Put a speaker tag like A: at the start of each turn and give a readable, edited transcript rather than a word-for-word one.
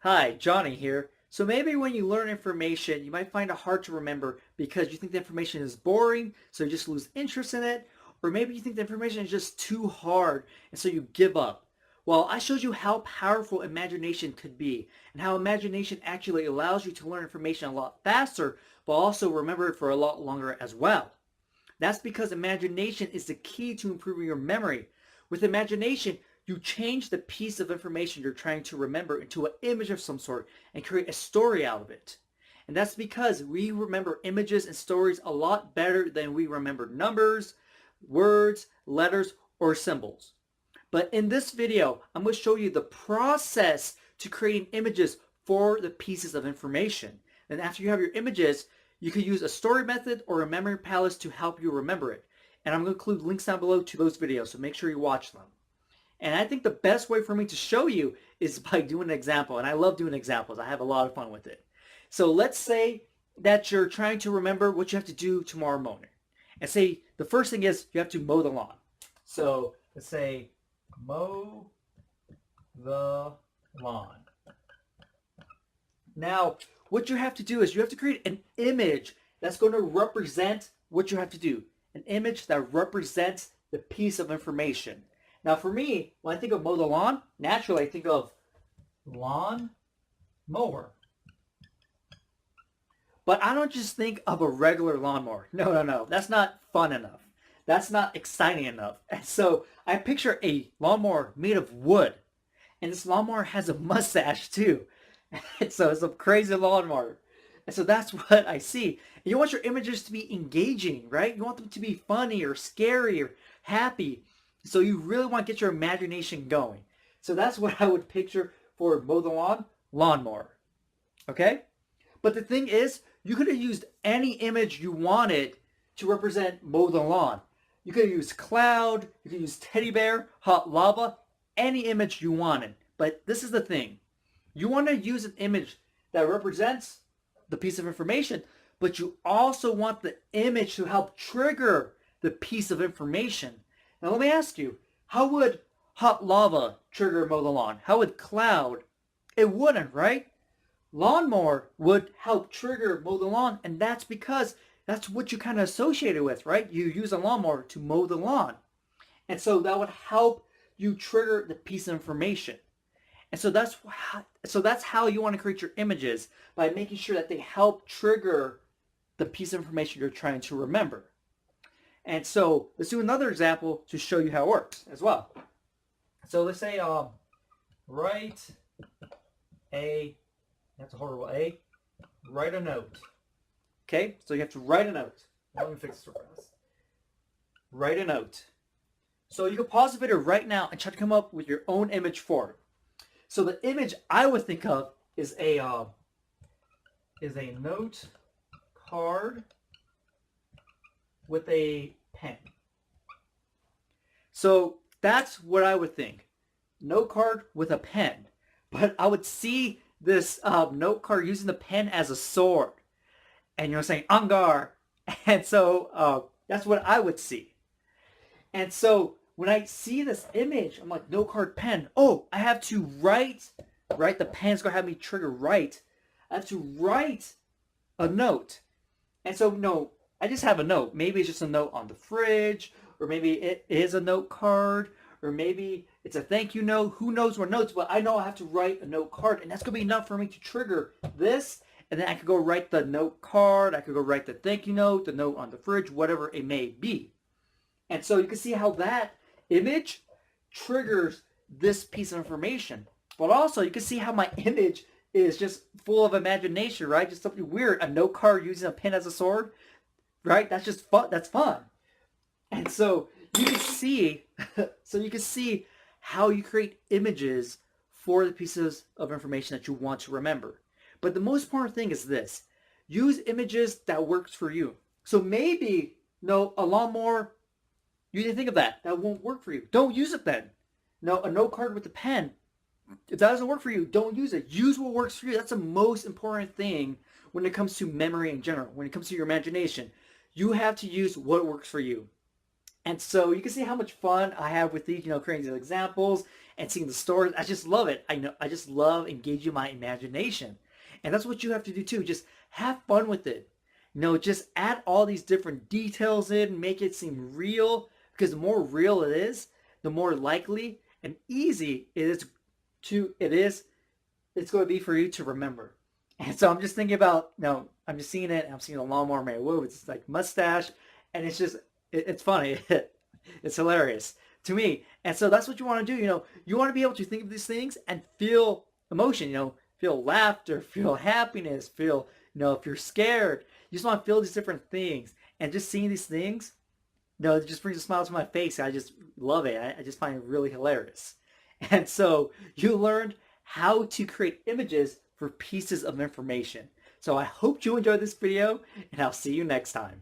A: Hi, Johnny here. So maybe when you learn information, you might find it hard to remember because you think the information is boring, so you just lose interest in it, or maybe you think the information is just too hard, and so you give up. Well, I showed you how powerful imagination could be, and how imagination actually allows you to learn information a lot faster, but also remember it for a lot longer as well. That's because imagination is the key to improving your memory. With imagination, you change the piece of information you're trying to remember into an image of some sort and create a story out of it. And that's because we remember images and stories a lot better than we remember numbers, words, letters, or symbols. But in this video, I'm going to show you the process to creating images for the pieces of information. And after you have your images, you can use a story method or a memory palace to help you remember it. And I'm going to include links down below to those videos, so make sure you watch them. And I think the best way for me to show you is by doing an example. And I love doing examples. I have a lot of fun with it. So let's say that you're trying to remember what you have to do tomorrow morning. And say the first thing is you have to mow the lawn. So let's say mow the lawn. Now, what you have to do is you have to create an image that's going to represent what you have to do. An image that represents the piece of information. Now, for me, when I think of mow the lawn, naturally I think of lawn mower. But I don't just think of a regular lawnmower. No. That's not fun enough. That's not exciting enough. And so I picture a lawnmower made of wood. And this lawnmower has a mustache too. And so it's a crazy lawnmower. And so that's what I see. And you want your images to be engaging, right? You want them to be funny or scary or happy. So you really want to get your imagination going. So that's what I would picture for mow the lawn, lawnmower. Okay? But the thing is, you could have used any image you wanted to represent mow the lawn. You could have used cloud, you could use teddy bear, hot lava, any image you wanted. But this is the thing. You want to use an image that represents the piece of information, but you also want the image to help trigger the piece of information. Now let me ask you, how would hot lava trigger mow the lawn? How would cloud? It wouldn't, right? Lawnmower would help trigger mow the lawn, and that's because that's what you kind of associate it with, right? You use a lawnmower to mow the lawn. And so that would help you trigger the piece of information. And so that's how you want to create your images, by making sure that they help trigger the piece of information you're trying to remember. And so let's do another example to show you how it works as well. So let's say write a, that's a horrible A, write a note. Okay, so you have to write a note. Let me fix this real fast. Write a note. So you can pause the video right now and try to come up with your own image for it. So the image I would think of is a note card with a pen. So that's what I would think. Note card with a pen. But I would see this note card using the pen as a sword. And you're saying, Angar. And so that's what I would see. And so when I see this image, I'm like, note card pen. Oh, I have to write. Right? The pen's going to have me trigger write. I have to write a note. And so, no, I just have a note. Maybe it's just a note on the fridge, or maybe it is a note card, or maybe it's a thank you note. Who knows what notes, but I know I have to write a note card, and that's going to be enough for me to trigger this, and then I could go write the note card, I could go write the thank you note, the note on the fridge, whatever it may be. And so you can see how that image triggers this piece of information. But also, you can see how my image is just full of imagination, right? Just something weird. A note card using a pen as a sword, right? That's just fun. That's fun. And so you can see, how you create images for the pieces of information that you want to remember. But the most important thing is this: use images that works for you. So maybe, no, a lawnmower, you didn't think of that. That won't work for you. Don't use it then. No, a note card with a pen. If that doesn't work for you, don't use it. Use what works for you. That's the most important thing when it comes to memory in general. When it comes to your imagination, you have to use what works for you. And so you can see how much fun I have with these, creating these examples and seeing the stories. I just love it. I just love engaging my imagination. And that's what you have to do too. Just have fun with it. Just add all these different details in, make it seem real. Because the more real it is, the more likely and easy it is it's going to be for you to remember. And so I'm just thinking about, I'm just seeing it. I'm seeing a lawnmower man. Whoa, it's like mustache, and it's just, it's funny. It's hilarious to me. And so that's what you want to do. You want to be able to think of these things and feel emotion. Feel laughter, feel happiness, feel, if you're scared, you just want to feel these different things. And just seeing these things, it just brings a smile to my face. I just love it. I just find it really hilarious. And so you learned how to create images for pieces of information. So I hope you enjoyed this video, and I'll see you next time.